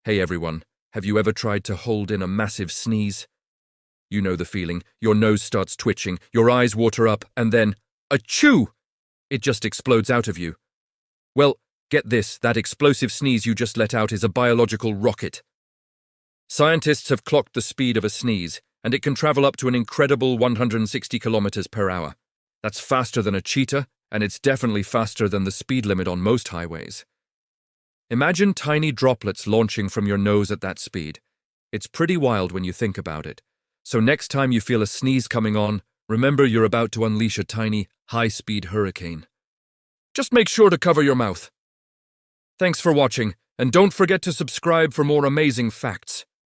Hey everyone, have you ever tried to hold in a massive sneeze? You know the feeling. Your nose starts twitching, your eyes water up, and then, achoo! It just explodes out of you. Well, get this, that explosive sneeze you just let out is a biological rocket. Scientists have clocked the speed of a sneeze, and it can travel up to an incredible 160 kilometers per hour. That's faster than a cheetah, and it's definitely faster than the speed limit on most highways. Imagine tiny droplets launching from your nose at that speed. It's pretty wild when you think about it. So next time you feel a sneeze coming on, remember you're about to unleash a tiny, high-speed hurricane. Just make sure to cover your mouth. Thanks for watching, and don't forget to subscribe for more amazing facts.